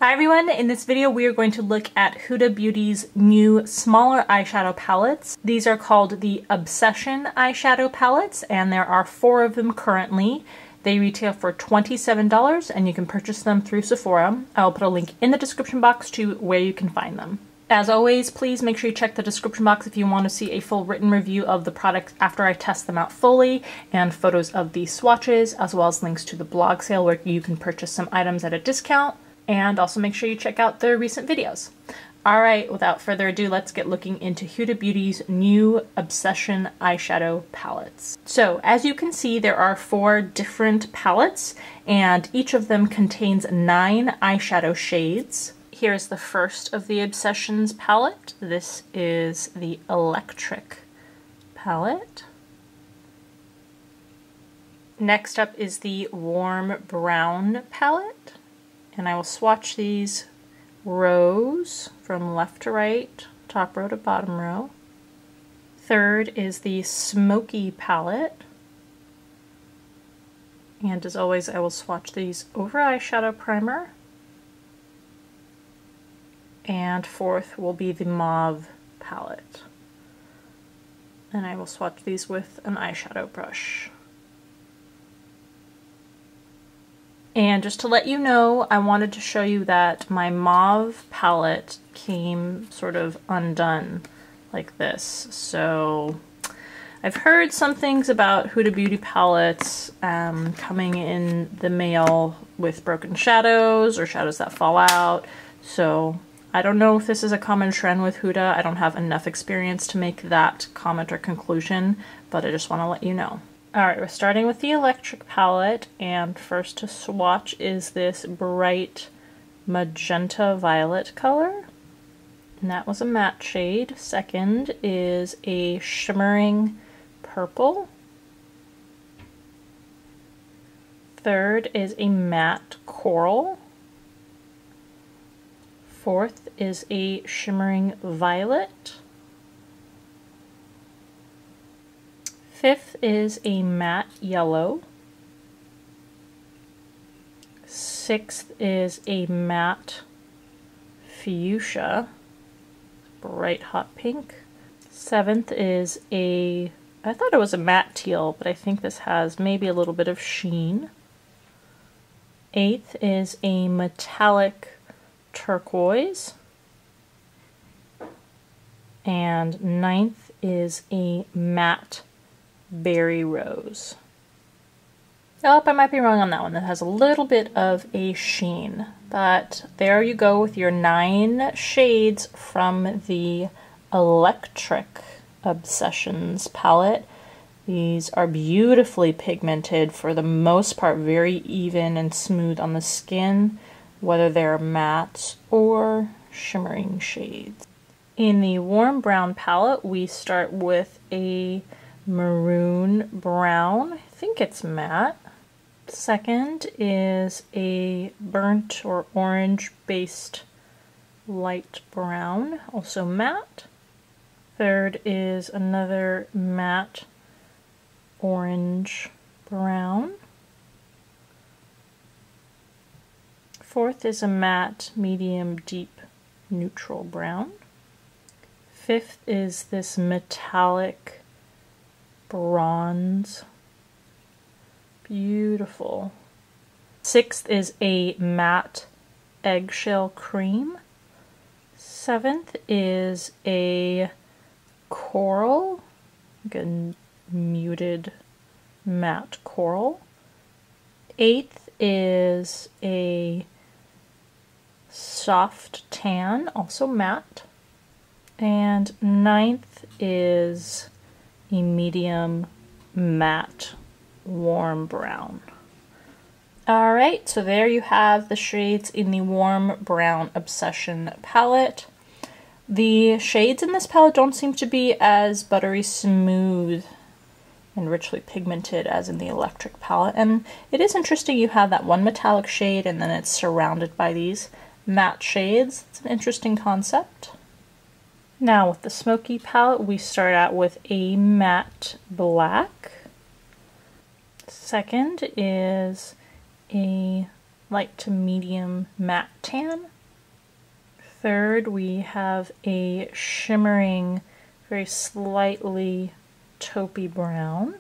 Hi everyone, in this video we are going to look at Huda Beauty's new smaller eyeshadow palettes. These are called the Obsession eyeshadow palettes and there are 4 of them currently. They retail for $27 and you can purchase them through Sephora. I'll put a link in the description box to where you can find them. As always, please make sure you check the description box if you want to see a full written review of the products after I test them out fully, and photos of the swatches, as well as links to the blog sale where you can purchase some items at a discount. And also make sure you check out their recent videos. Alright, without further ado, let's get looking into Huda Beauty's new Obsession eyeshadow palettes. So, as you can see, there are 4 different palettes, and each of them contains 9 eyeshadow shades. Here's the first of the Obsessions palette. This is the Electric palette. Next up is the Warm Brown palette. And I will swatch these rows from left to right, top row to bottom row. Third is the Smoky palette. And as always, I will swatch these over eyeshadow primer. And fourth will be the Mauve palette. And I will swatch these with an eyeshadow brush. And just to let you know, I wanted to show you that my Mauve palette came sort of undone like this. So I've heard some things about Huda Beauty palettes coming in the mail with broken shadows or shadows that fall out. So I don't know if this is a common trend with Huda. I don't have enough experience to make that comment or conclusion, but I just want to let you know. Alright, we're starting with the Electric palette, and first to swatch is this bright magenta violet color. And that was a matte shade. Second is a shimmering purple. Third is a matte coral. Fourth is a shimmering violet. Fifth is a matte yellow. Sixth is a matte fuchsia, bright hot pink. Seventh is I thought it was a matte teal, but I think this has maybe a little bit of sheen. Eighth is a metallic turquoise. And ninth is a matte berry rose. Oh, I might be wrong on that one. That has a little bit of a sheen. But there you go with your 9 shades from the Electric Obsessions palette. These are beautifully pigmented, for the most part very even and smooth on the skin, whether they're mattes or shimmering shades. In the Warm Brown palette, we start with a maroon brown. I think it's matte. Second is a burnt or orange based light brown, also matte. Third is another matte orange brown. Fourth is a matte medium deep neutral brown. Fifth is this metallic bronze. Beautiful. Sixth is a matte eggshell cream. Seventh is a coral, like a muted matte coral. Eighth is a soft tan, also matte. And ninth is a medium matte warm brown. Alright, so there you have the shades in the Warm Brown Obsession palette. The shades in this palette don't seem to be as buttery smooth and richly pigmented as in the Electric palette, and it is interesting you have that one metallic shade and then it's surrounded by these matte shades. It's an interesting concept. Now with the Smoky palette, we start out with a matte black. Second is a light to medium matte tan. Third, we have a shimmering, very slightly taupey brown.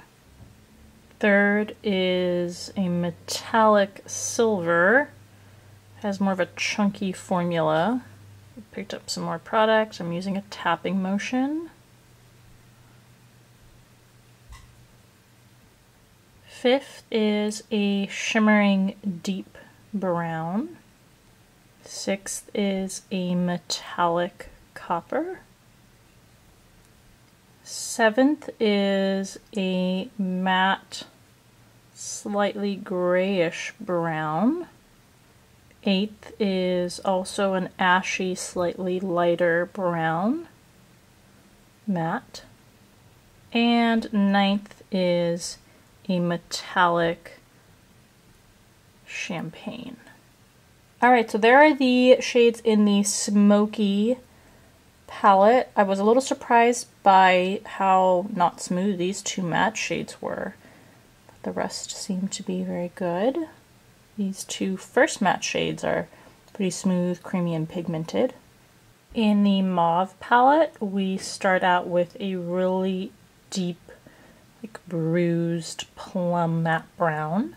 Third is a metallic silver. It has more of a chunky formula. Picked up some more product. I'm using a tapping motion. Fifth is a shimmering deep brown. Sixth is a metallic copper. Seventh is a matte, slightly grayish brown. Eighth is also an ashy, slightly lighter brown, matte. And ninth is a metallic champagne. Alright, so there are the shades in the Smoky palette. I was a little surprised by how not smooth these two matte shades were. But the rest seemed to be very good. These two first matte shades are pretty smooth, creamy, and pigmented. In the Mauve palette, we start out with a really deep, like bruised plum matte brown.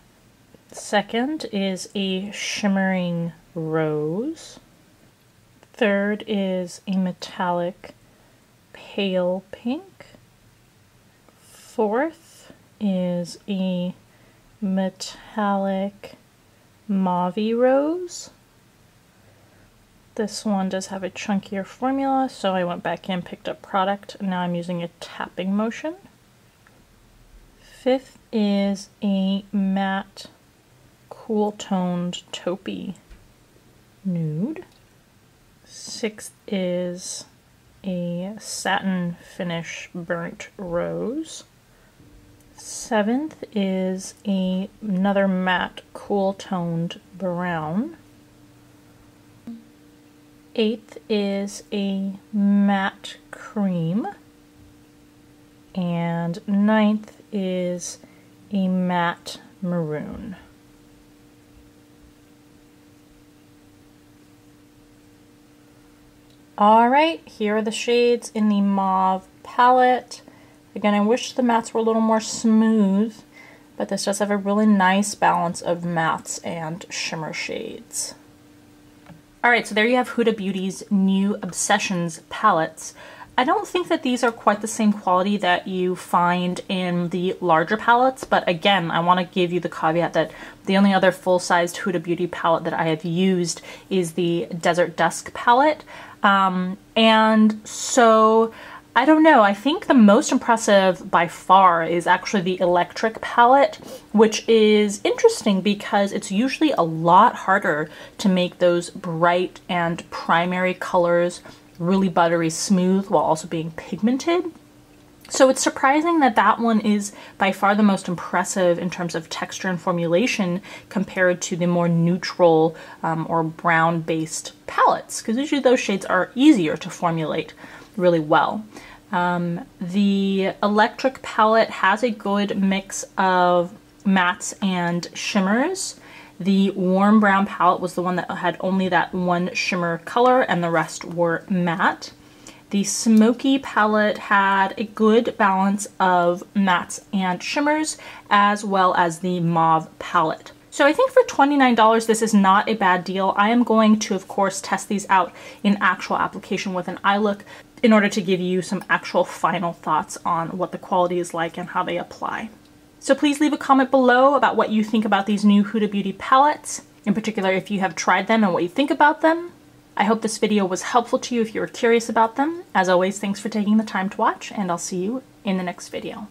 Second is a shimmering rose. Third is a metallic pale pink. Fourth is a metallic mauve rose. This one does have a chunkier formula, so I went back in, picked up product, and now I'm using a tapping motion. Fifth is a matte cool toned taupey nude. Sixth is a satin finish burnt rose. Seventh is another matte cool toned brown. Eighth is a matte cream. And ninth is a matte maroon. Alright, here are the shades in the Mauve palette. Again, I wish the mattes were a little more smooth, but this does have a really nice balance of mattes and shimmer shades. Alright, so there you have Huda Beauty's new Obsessions palettes. I don't think that these are quite the same quality that you find in the larger palettes, but again, I want to give you the caveat that the only other full-sized Huda Beauty palette that I have used is the Desert Dusk palette. And so, I don't know, I think the most impressive by far is actually the Electric palette, which is interesting because it's usually a lot harder to make those bright and primary colors really buttery smooth while also being pigmented. So it's surprising that that one is by far the most impressive in terms of texture and formulation compared to the more neutral or brown based palettes, because usually those shades are easier to formulate really well. The Electric palette has a good mix of mattes and shimmers. The Warm Brown palette was the one that had only that one shimmer color and the rest were matte. The Smoky palette had a good balance of mattes and shimmers, as well as the Mauve palette. So I think for $29, this is not a bad deal. I am going to, of course, test these out in actual application with an eye look in order to give you some actual final thoughts on what the quality is like and how they apply. So please leave a comment below about what you think about these new Huda Beauty palettes, in particular if you have tried them and what you think about them. I hope this video was helpful to you if you were curious about them. As always, thanks for taking the time to watch, and I'll see you in the next video.